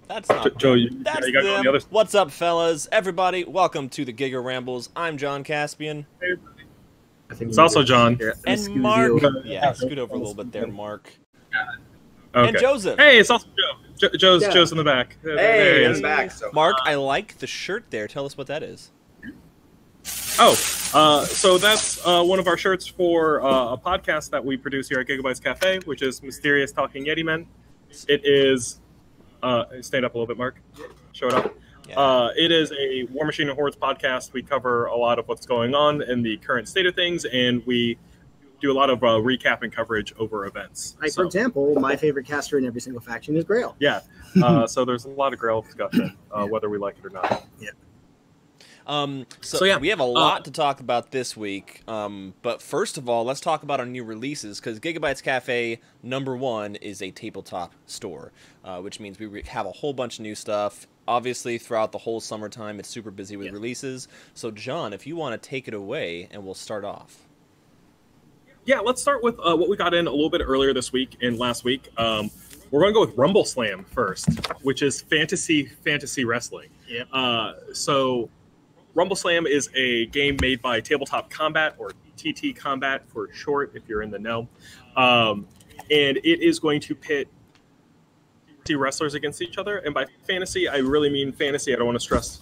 That's not Joe, That's you gotta go on them. the other side. What's up, fellas? Everybody, welcome to the Giga Rambles. I'm John Caspian. I think It's also John. And Mark. Yeah, scoot over a little bit there, Mark. Okay. And Joseph. Hey, it's also Joe. Joe's in the back. Hey, There he I'm is. back. So. Mark, I like the shirt there. Tell us what that is. Oh, so that's one of our shirts for a podcast that we produce here at Giga-Bites Café, which is Mysterious Talking Yeti Men. It is... stand up a little bit, Mark. Show it up. Yeah. It is a War Machine and Hordes podcast. We cover a lot of what's going on in the current state of things, and we do a lot of recap and coverage over events. Like, for example, my favorite caster in every single faction is Grail. Yeah. So there's a lot of Grail discussion, whether we like it or not. Yeah. So yeah, we have a lot to talk about this week. But first of all, let's talk about our new releases, because Giga-Bites Cafe #1 is a tabletop store, which means we have a whole bunch of new stuff. Obviously, throughout the whole summertime, it's super busy with releases. So, John, if you want to take it away, and we'll start off. Yeah, let's start with what we got in a little bit earlier this week and last week. We're going to go with Rumble Slam first, which is fantasy wrestling. Yeah. So Rumble Slam is a game made by Tabletop Combat, or TT Combat for short, if you're in the know. And it is going to pit two wrestlers against each other. And by fantasy, I really mean fantasy. I don't want to stress,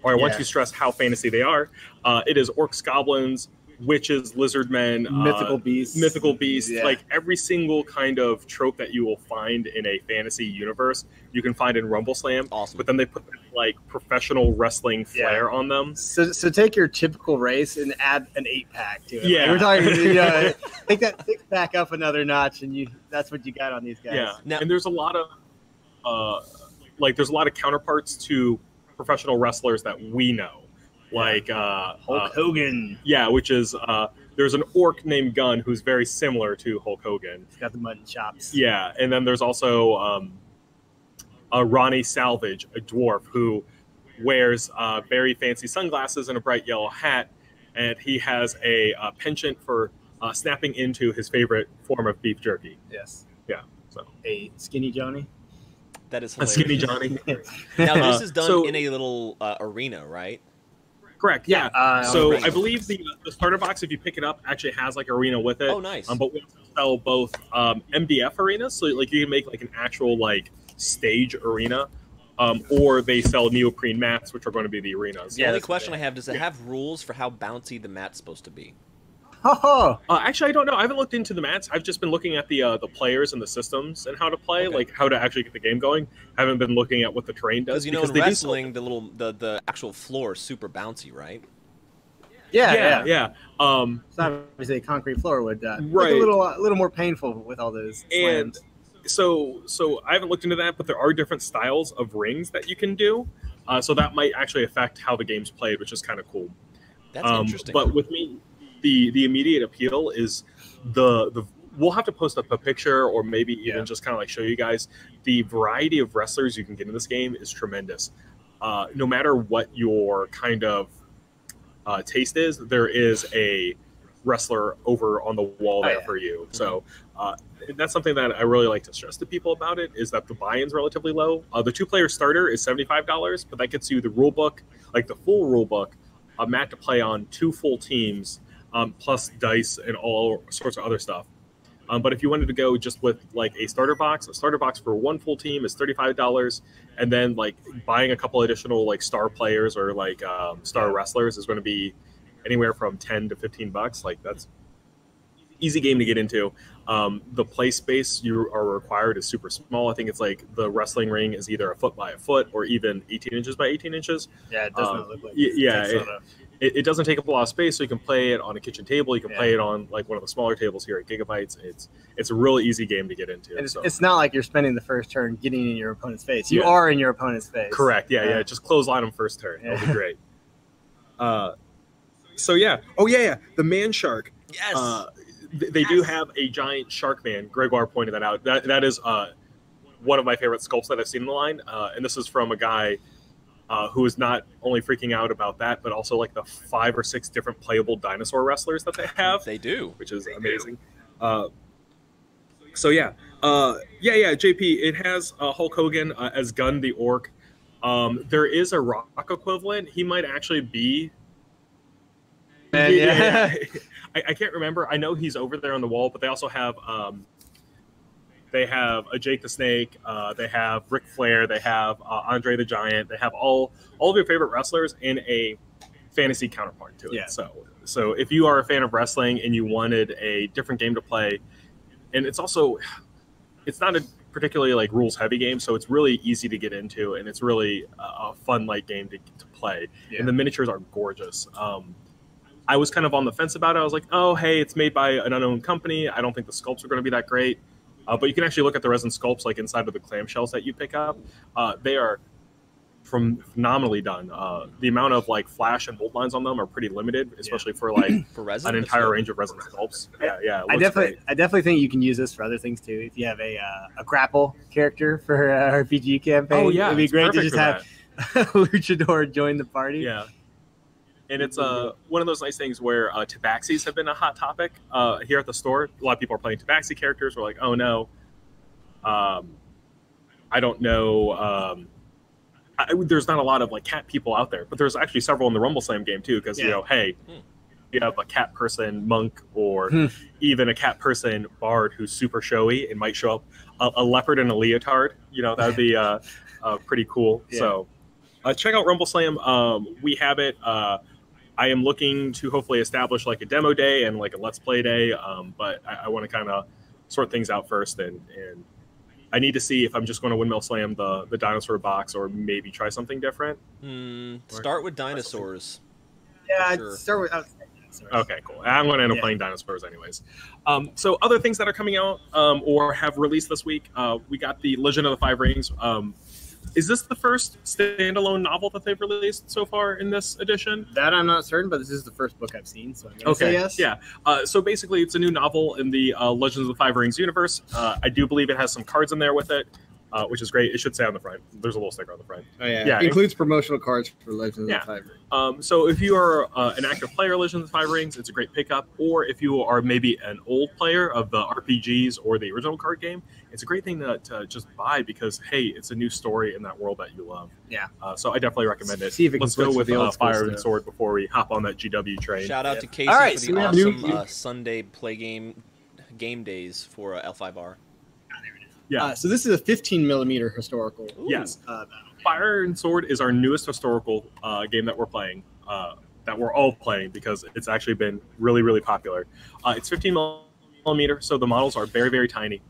or I want to stress how fantasy they are. It is orcs, goblins, witches, lizard men, mythical beasts. Yeah. Like every single kind of trope that you will find in a fantasy universe, you can find in Rumble Slam. Awesome. But then they put like professional wrestling flair on them. So take your typical race and add an 8-pack to it. Yeah. We're talking, take that back up another notch, and that's what you got on these guys. Yeah. Now, and there's a lot of there's a lot of counterparts to professional wrestlers that we know. Like Hulk Hogan. Yeah, which is there's an orc named Gunn who's very similar to Hulk Hogan. He's got the mutton chops. Yeah, and then there's also Ronnie Salvage, a dwarf who wears very fancy sunglasses and a bright yellow hat, and he has a penchant for snapping into his favorite form of beef jerky. Yes. Yeah. So A skinny Johnny. that is a hilarious. skinny Johnny. Now, this is done in a little arena, right? Correct. Yeah. Yeah, So arena. I believe the starter box, if you pick it up, actually has like arena with it. Oh, nice. But we also sell both MDF arenas, so like you can make like an actual like stage arena, or they sell neoprene mats, which are going to be the arenas. The only question I have, does it have rules for how bouncy the mat's supposed to be? Oh, Actually, I don't know. I haven't looked into the mats. I've just been looking at the players and the systems and how to play, Okay. like how to actually get the game going. I haven't been looking at what the terrain does. Because, in they do wrestling, the actual floor is super bouncy, right? yeah. yeah. It's not obviously a concrete floor would Right. a little more painful with all those And slams. so I haven't looked into that, but there are different styles of rings that you can do. So that might actually affect how the game's played, which is kind of cool. That's interesting. But with me, the immediate appeal is the we'll have to post up a picture or maybe even just kind of like show you guys the variety of wrestlers you can get in this game is tremendous. No matter what your kind of taste is, there is a wrestler over on the wall there for you. So that's something that I really like to stress to people about it, is that the buy-in's relatively low. The 2-player starter is $75, but that gets you the rule book, like the full rule book, a mat to play on, 2 full teams, plus dice and all sorts of other stuff. But if you wanted to go just with like a starter box for 1 full team is $35, and then like buying a couple additional like star players or like star wrestlers is going to be anywhere from $10 to $15. Like that's easy game to get into. The play space you are required is super small. I think it's like the wrestling ring is either a foot by a foot or even 18 inches by 18 inches. Yeah, it doesn't look like it doesn't take up a lot of space, so you can play it on a kitchen table. You can play it on like one of the smaller tables here at Giga-Bites. It's a really easy game to get into. And it's not like you're spending the first turn getting in your opponent's face. You are in your opponent's face. Correct. Yeah. Just clothesline them first turn. That'll be great. So yeah. Oh yeah. The man shark. Yes. They do have a giant shark man. Gregoire pointed that out. That is one of my favorite sculpts that I've seen in the line. And this is from a guy who is not only freaking out about that, but also like the 5 or 6 different playable dinosaur wrestlers that they have. They do. Which is amazing. So yeah, JP. It has Hulk Hogan as Gunn the Orc. There is a Rock equivalent. He might actually be. Yeah. I can't remember. I know he's over there on the wall, but they also have a Jake the Snake. They have Ric Flair. They have Andre the Giant. They have all of your favorite wrestlers in a fantasy counterpart to it. Yeah. So if you are a fan of wrestling and you wanted a different game to play, and it's not a particularly like rules heavy game, so it's really easy to get into, and it's really a fun light game to play. Yeah. And the miniatures are gorgeous. I was kind of on the fence about it. I was like, oh, hey, it's made by an unknown company. I don't think the sculpts are going to be that great. But you can actually look at the resin sculpts like inside of the clamshells that you pick up. They are phenomenally done. The amount of like flash and mold lines on them are pretty limited, especially for like for resin, an entire range of resin sculpts. Yeah. I definitely think you can use this for other things too. If you have a grapple character for an RPG campaign, it'd be great to just have a luchador join the party. Yeah. And it's one of those nice things where tabaxis have been a hot topic here at the store. A lot of people are playing tabaxi characters. We're like, oh no, I don't know. There's not a lot of like cat people out there, but there's actually several in the Rumble Slam game too. Because hey, you have a cat person monk or even a cat person bard who's super showy and might show up a leopard and a leotard. That would be pretty cool. Yeah. So check out Rumble Slam. We have it. I am looking to hopefully establish like a demo day and like a let's play day, but I want to kind of sort things out first, and I need to see if I'm just going to windmill slam the dinosaur box or maybe try something different. Start with dinosaurs. Yeah, sure. Start with dinosaurs. Okay, cool. I'm going to end up playing dinosaurs anyways. So other things that are coming out or have released this week, we got the Legend of the Five Rings. Is this the first standalone novel that they've released so far in this edition? That I'm not certain, but this is the first book I've seen, so I'm going to say yes. Yeah. So basically, it's a new novel in the Legends of the Five Rings universe. I do believe it has some cards in there with it, which is great. It should say on the front. There's a little sticker on the front. Oh, yeah. It includes promotional cards for Legends of the Five Rings. So if you are an active player of Legends of the Five Rings, it's a great pickup. Or if you are maybe an old player of the RPGs or the original card game, it's a great thing to just buy because, hey, it's a new story in that world that you love. Yeah. So I definitely recommend it. See if it Let's go with Fire and Sword before we hop on that GW train. Shout out to Casey for the awesome Sunday play game days for L5R. Yeah. So this is a 15 millimeter historical. Ooh. Yes. Fire and Sword is our newest historical game that we're playing. That we're all playing because it's actually been really, really popular. It's 15 millimeter, so the models are very, very tiny.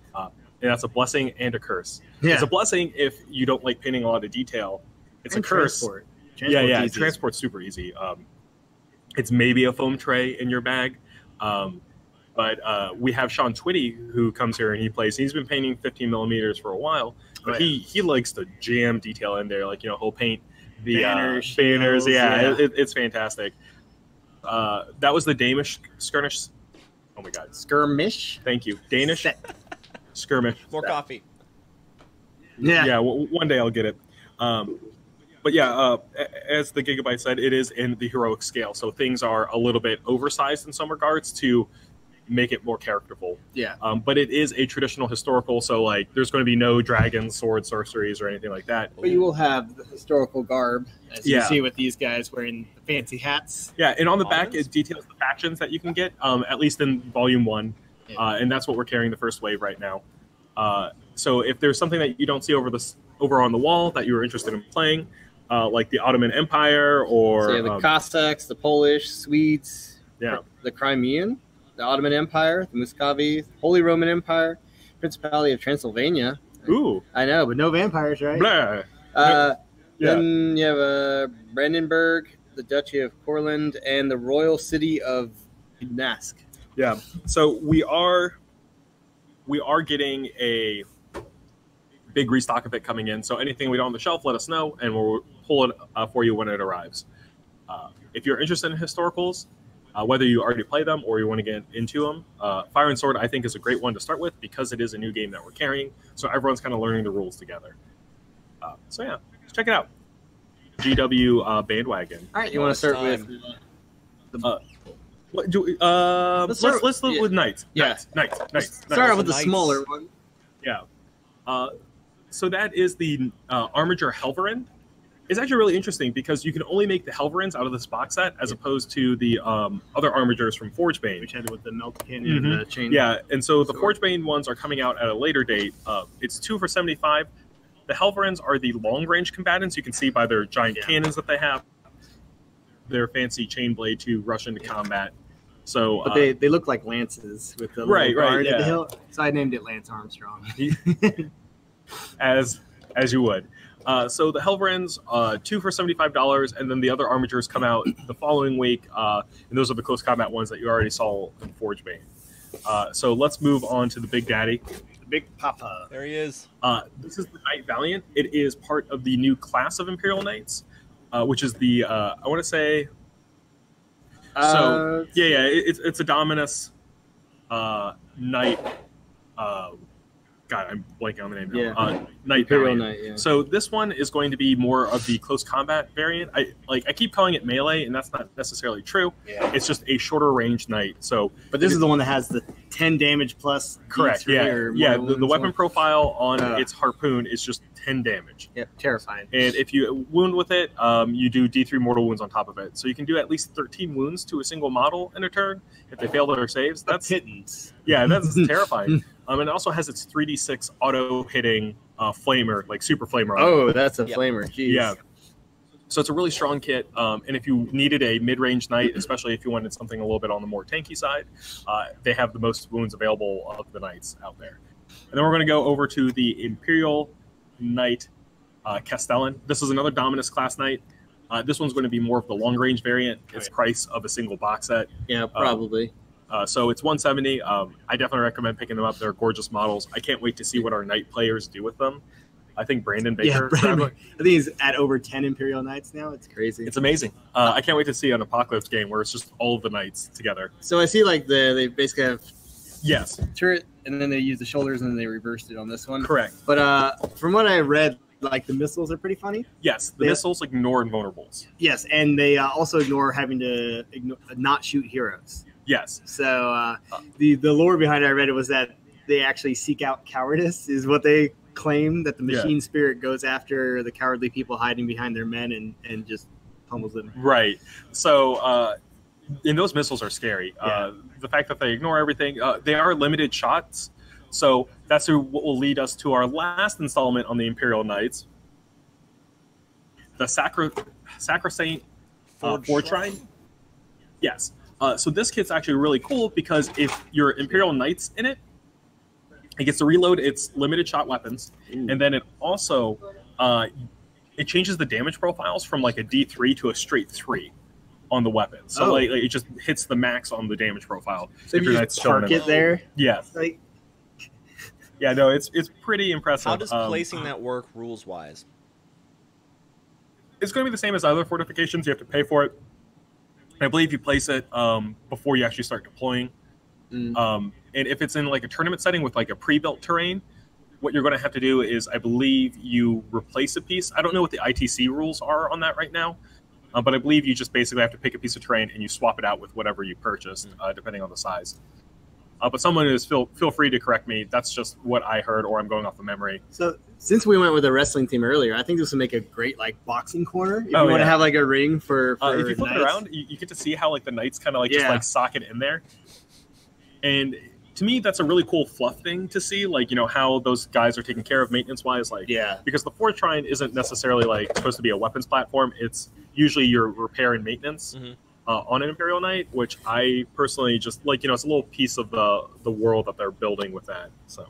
And that's a blessing and a curse. Yeah. It's a blessing if you don't like painting a lot of detail. It's a curse. Transport's super easy. It's maybe a foam tray in your bag. But we have Sean Twitty who comes here and he plays. He's been painting 15 millimeters for a while, but he likes to jam detail in there. Like, he'll paint the banners. It's fantastic. That was the Danish skirmish. Oh my God. Skirmish? Thank you. Danish skirmish. More coffee. Yeah. One day I'll get it. But yeah, as the Giga-Bites said, it is in the heroic scale. So things are a little bit oversized in some regards to make it more characterful. Yeah. But it is a traditional historical, so like there's going to be no dragons, swords, sorceries, or anything like that. But you will have the historical garb, as you see with these guys wearing the fancy hats. Yeah, and on the back it details the factions that you can get, at least in Volume 1. Yeah. And that's what we're carrying the first wave right now. So if there's something that you don't see over on the wall that you're interested in playing, like the Ottoman Empire or... So the Cossacks, the Polish, Swedes, the Crimean, the Ottoman Empire, the Muscovy, Holy Roman Empire, Principality of Transylvania. Ooh. I know, but no vampires, right? Blah. Then you have Brandenburg, the Duchy of Courland, and the Royal City of Gdańsk. Yeah. So we are getting a big restock of it coming in. So anything we don't on the shelf, let us know, and we'll pull it for you when it arrives. If you're interested in historicals, whether you already play them or you want to get into them, Fire and Sword I think is a great one to start with because it is a new game that we're carrying. So everyone's kind of learning the rules together. So yeah, check it out. GW bandwagon. All right, you want to start with let's start with Knights. Yeah, Knights. Start out with the smaller one. Yeah. So that is the Armiger Helverin. It's actually really interesting because you can only make the Helverins out of this box set as opposed to the other Armigers from Forgebane. Which had with the melt pin and the chain. Yeah, and so the Forgebane ones are coming out at a later date. It's 2 for $75. The Helverins are the long-range combatants. You can see by their giant cannons that they have. Their fancy chain blade to rush into combat. So, but they look like lances with the right, guard at the hill. So I named it Lance Armstrong. as you would. So the Helverins, 2 for $75, and then the other Armigers come out the following week, and those are the close combat ones that you already saw in Forgebane. So let's move on to the Big Daddy. The Big Papa. There he is. This is the Knight Valiant. It is part of the new class of Imperial Knights, which is the, I want to say... it's a Dominus Knight... God, I'm blanking on the name now. Yeah. Knight Imperial Valiant. Knight, yeah. So this one is going to be more of the close combat variant. I keep calling it melee, and that's not necessarily true. Yeah. It's just a shorter range knight. So, but this is the one that has the 10 damage plus. Correct. Yeah. The weapon profile on its harpoon is just 10 damage. Yep. Terrifying. And if you wound with it, you do D3 mortal wounds on top of it. So you can do at least 13 wounds to a single model in a turn if they fail their saves. That's pittance. Yeah, that's terrifying. And it also has its 3d6 auto-hitting flamer, like super flamer. Oh, that's a flamer. Jeez. Yeah. So it's a really strong kit. And if you needed a mid-range knight, especially if you wanted something a little bit on the more tanky side, they have the most wounds available of the knights out there. And then we're going to go over to the Imperial Knight Castellan. This is another Dominus class knight. This one's going to be more of the long-range variant. It's price of a single box set. Yeah, probably. So it's $170. I definitely recommend picking them up. They're gorgeous models. I can't wait to see what our Knight players do with them. I think Brandon Baker. Yeah, I think he's at over 10 Imperial Knights now. It's crazy. It's amazing. I can't wait to see an Apocalypse game where it's just all of the Knights together. So I see like they basically have turret, and then they use the shoulders, and then they reversed it on this one. Correct. But from what I read, like the missiles are pretty funny. Yes, the missiles ignore invulnerables. Yes, and they also ignore having to not shoot heroes. Yes. So the lore behind it, I read it was that they actually seek out cowardice, is what they claim, that the machine spirit goes after the cowardly people hiding behind their men and just pummels them. Right. So and those missiles are scary. The fact that they ignore everything, they are limited shots. So that's what will lead us to our last installment on the Imperial Knights. The Sacrosanct Forge Shrine. Yes. So this kit's actually really cool because if you're Imperial Knights in it, it gets to reload its limited shot weapons, and then it also it changes the damage profiles from like a D3 to a straight 3 on the weapon. So like it just hits the max on the damage profile. So if you just park it there, like, yeah, no, it's pretty impressive. How does placing that work rules wise? It's going to be the same as other fortifications. You have to pay for it. I believe you place it before you actually start deploying. And if it's in like a tournament setting with like a pre-built terrain, what you're going to have to do is, I believe, you replace a piece. I don't know what the ITC rules are on that right now, but I believe you just basically have to pick a piece of terrain and you swap it out with whatever you purchased, depending on the size. But someone is feel free to correct me. That's just what I heard, or I'm going off of memory. So since we went with a wrestling team earlier, I think this would make a great like boxing corner. If you want to have like a ring for if you flip it around, you get to see how like the knights kind of like just like socket in there. And to me, that's a really cool fluff thing to see, like, you know, how those guys are taken care of maintenance wise, like, because the Forge Shrine isn't necessarily like supposed to be a weapons platform. It's usually your repair and maintenance. On an Imperial Knight, which I personally just like, you know, it's a little piece of the world that they're building with that. So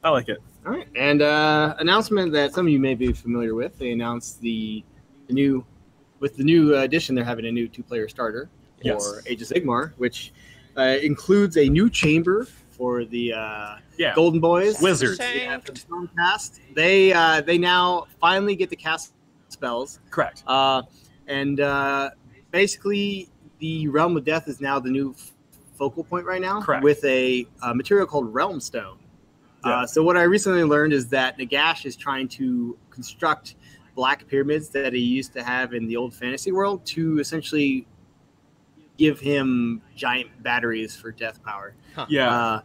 I like it. All right. And announcement that some of you may be familiar with, they announced the new edition, they're having a new 2-player starter for Age of Sigmar, which includes a new chamber for the Golden Boys. Wizards. For the Stormcast. They now finally get to cast spells. Correct. Basically, the Realm of Death is now the new focal point right now. Correct. With a material called Realm Stone. So what I recently learned is that Nagash is trying to construct black pyramids that he used to have in the old fantasy world to essentially give him giant batteries for death power. Yeah.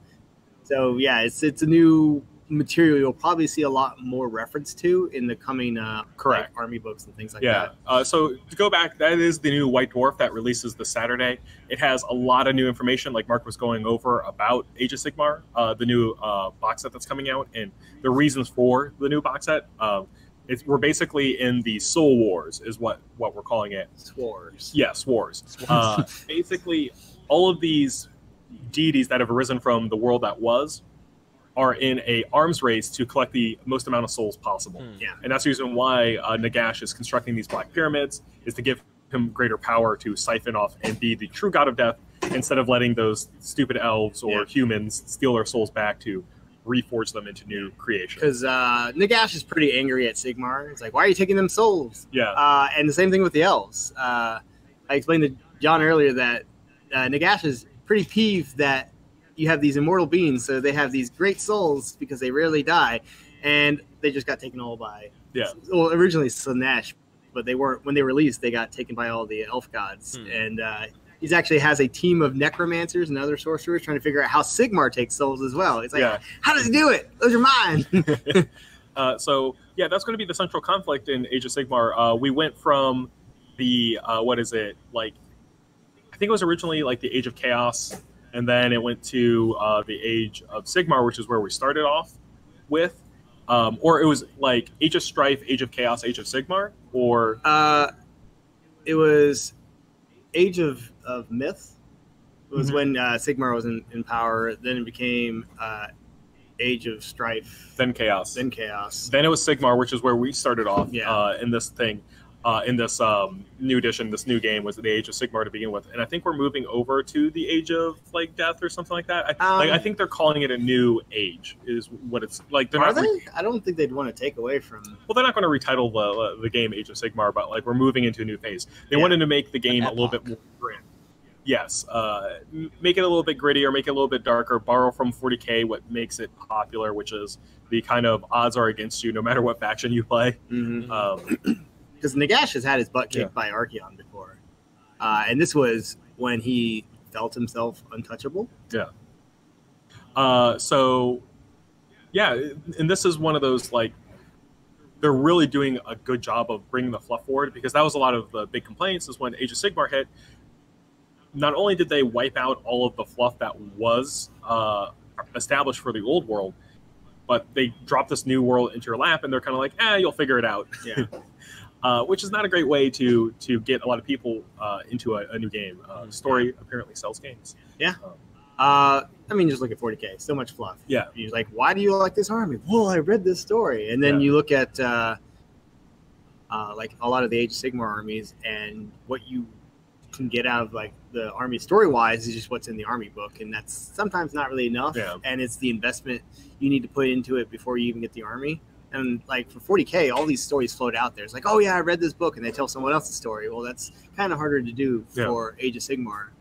So yeah, it's a new material you'll probably see a lot more reference to in the coming correct like army books and things like that. So to go back, that is the new White Dwarf that releases this Saturday. It has a lot of new information, like Mark was going over, about Age of Sigmar, the new box set that's coming out, and the reasons for the new box set. We're basically in the Soul Wars, is what we're calling it. Swars. Yes, Wars. Basically, all of these deities that have arisen from the world that was are in a arms race to collect the most amount of souls possible. Yeah. And that's the reason why Nagash is constructing these black pyramids, is to give him greater power to siphon off and be the true god of death, instead of letting those stupid elves or humans steal their souls back to reforge them into new creations. Because Nagash is pretty angry at Sigmar. It's like, why are you taking them souls? Yeah. And the same thing with the elves. I explained to John earlier that Nagash is pretty peeved that you have these immortal beings, so they have these great souls because they rarely die, and they just got taken all by. Yeah. Well, originally Slanesh, but they weren't. When they released, they got taken by all the elf gods, and he actually has a team of necromancers and other sorcerers trying to figure out how Sigmar takes souls as well. It's like, how does he do it? Those are mine. So yeah, that's going to be the central conflict in Age of Sigmar. We went from the what is it, like? I think it was originally like the Age of Chaos. And then it went to the Age of Sigmar, which is where we started off with. Or it was like Age of Strife, Age of Chaos, Age of Sigmar? Or it was Age of Myth. It was when Sigmar was in power. Then it became Age of Strife. Then Chaos. Then Chaos. Then it was Sigmar, which is where we started off in this thing. In this new edition, this new game was the Age of Sigmar to begin with, and I think we're moving over to the Age of like Death or something like that. I think they're calling it a new age, is what it's like. Are they? I don't think they'd want to take away from. Well, they're not going to retitle the game Age of Sigmar, but like we're moving into a new phase. They wanted to make the game a little bit more grim. Yes, make it a little bit grittier, make it a little bit darker. Borrow from 40K what makes it popular, which is the kind of odds are against you no matter what faction you play. Because Nagash has had his butt kicked by Archaon before. And this was when he felt himself untouchable. Yeah. And this is one of those, like, they're really doing a good job of bringing the fluff forward, because that was a lot of the big complaints is when Age of Sigmar hit. Not only did they wipe out all of the fluff that was established for the old world, but they dropped this new world into your lap, and they're kind of like, you'll figure it out. Yeah. Which is not a great way to get a lot of people into a new game. Story apparently sells games. Yeah. I mean, just look at 40K. So much fluff. Yeah. You're like, why do you like this army? Well, I read this story. And then you look at like a lot of the Age of Sigmar armies, and what you can get out of like the army story-wise is just what's in the army book. And that's sometimes not really enough. Yeah. And it's the investment you need to put into it before you even get the army. And like for 40K, all these stories float out there. It's like, oh yeah, I read this book, and they tell someone else's story. Well, that's kind of harder to do for Age of Sigmar.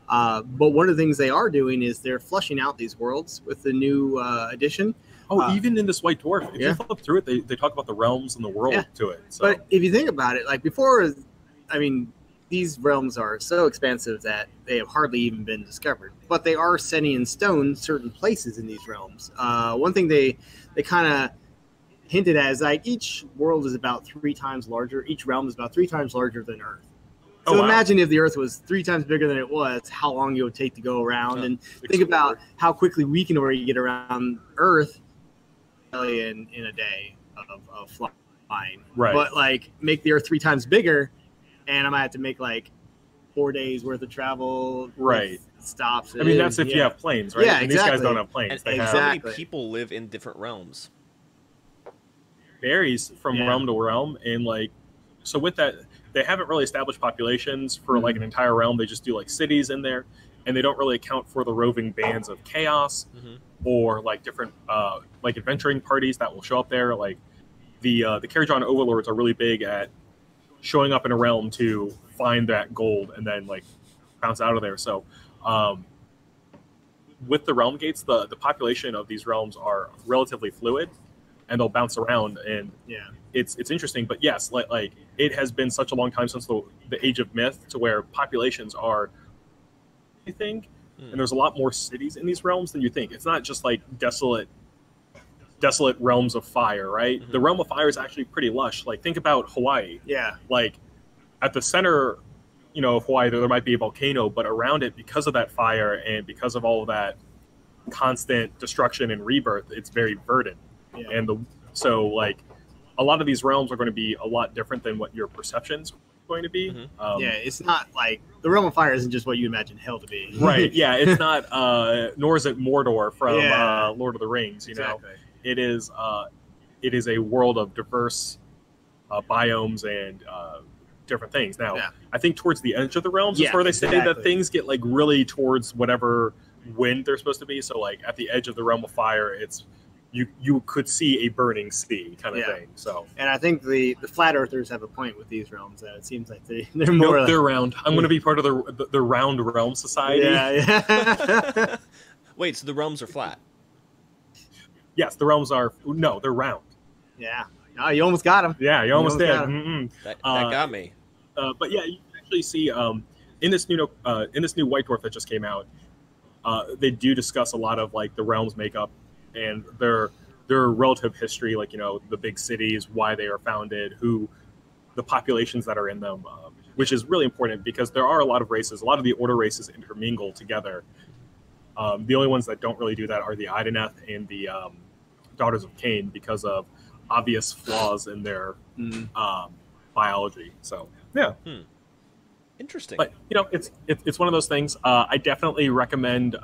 But one of the things they are doing is they're flushing out these worlds with the new edition. Even in this White Dwarf, if you flip through it, they talk about the realms and the world to it. So. But if you think about it, like before, I mean, these realms are so expansive that they have hardly even been discovered. But they are setting in stone certain places in these realms. One thing they kind of hinted at is like each world is about 3 times larger. Each realm is about 3 times larger than Earth. So imagine if the Earth was 3 times bigger than it was, how long it would take to go around, and think about how quickly we can already get around Earth in a day of flying. Right. But like make the Earth 3 times bigger, and I might have to make like 4 days worth of travel. Right. Stops. I mean, that's if you have planes, right? Yeah, and exactly. these guys don't have planes. And have, how many people live in different realms? Varies from realm to realm, and like, so with that, they haven't really established populations for like an entire realm. They just do like cities in there, and they don't really account for the roving bands of chaos or like different like adventuring parties that will show up there. Like the Karajan overlords are really big at showing up in a realm to find that gold and then like bounce out of there. So with the realm gates, the population of these realms are relatively fluid, and they'll bounce around, and it's interesting. But yes, like it has been such a long time since the Age of Myth to where populations are, I think, and there's a lot more cities in these realms than you think. It's not just like desolate desolate realms of fire, right? The realm of fire is actually pretty lush. Like, think about Hawaii. Yeah. Like, at the center, of Hawaii, there might be a volcano, but around it, because of that fire and because of all of that constant destruction and rebirth, it's very verdant. Yeah. And so, like, a lot of these realms are going to be a lot different than what your perception's going to be. It's not like the realm of fire isn't just what you imagine hell to be. Right. Yeah. It's not, nor is it Mordor from Lord of the Rings. Exactly. It is a world of diverse biomes and different things. Now, I think towards the edge of the realms is where they say that things get like really towards whatever wind they're supposed to be. So, like, at the edge of the realm of fire, it's you could see a burning sea kind of thing. So, and I think the flat earthers have a point with these realms that it seems like they're more. Nope, they're round. I'm going to be part of the round realm society. Yeah. Wait, so the realms are flat? Yes, the realms are. No, they're round. Yeah. Oh, you almost got them. Yeah, you almost did. That got me. But yeah, you can actually see in this new White Dwarf that just came out, they do discuss a lot of like the realms makeup and their relative history, like the big cities, why they are founded, the populations that are in them, which is really important because there are a lot of races. A lot of the order races intermingle together. The only ones that don't really do that are the Ideneth and the Daughters of Cain because of obvious flaws in their biology. So yeah. Interesting. But it's one of those things. I definitely recommend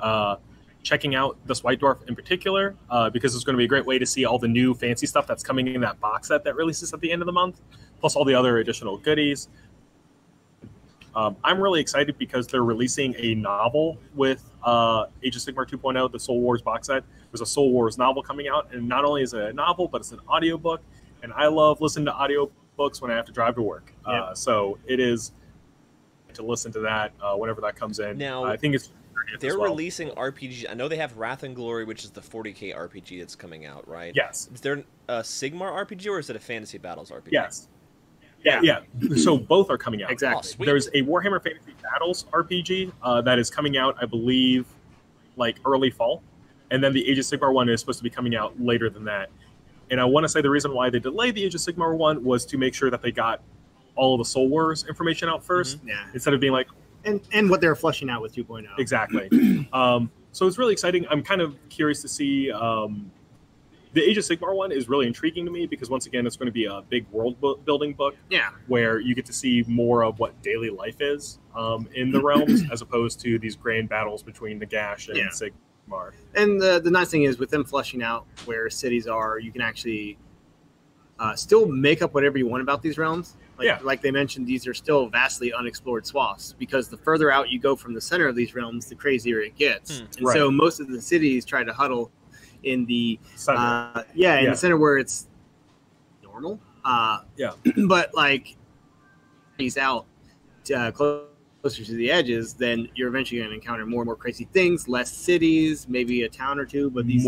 checking out this White Dwarf in particular because it's going to be a great way to see all the new fancy stuff that's coming in that box set that releases at the end of the month, plus all the other additional goodies. I'm really excited because they're releasing a novel with Age of Sigmar 2.0, the Soul Wars box set. There's a Soul Wars novel coming out, and not only is it a novel, but it's an audiobook, and I love listening to audiobooks when I have to drive to work. So it is to listen to that whenever that comes in. Now, I think it's they're releasing RPGs. I know they have Wrath and Glory, which is the 40K RPG that's coming out, right? Yes. Is there a Sigmar RPG or is it a Fantasy Battles RPG? Yes. Yeah. So both are coming out. Exactly. Oh, There's a Warhammer Fantasy Battles RPG that is coming out, I believe, like early fall. And then the Age of Sigmar one is supposed to be coming out later than that. And I want to say the reason why they delayed the Age of Sigmar one was to make sure that they got all of the Soul Wars information out first. Yeah. Instead of being like... And what they're flushing out with 2.0. Exactly. So it's really exciting. I'm kind of curious to see... the Age of Sigmar one is really intriguing to me because, once again, it's going to be a big world-building book where you get to see more of what daily life is in the realms as opposed to these grand battles between Nagash and Sigmar. And the nice thing is, with them flushing out where cities are, you can actually still make up whatever you want about these realms. Like they mentioned, these are still vastly unexplored swaths because the further out you go from the center of these realms, the crazier it gets. So most of the cities try to huddle in the center. In the center where it's normal. But like he's out closer to the edges, then you're eventually going to encounter more and more crazy things, less cities, maybe a town or two, but these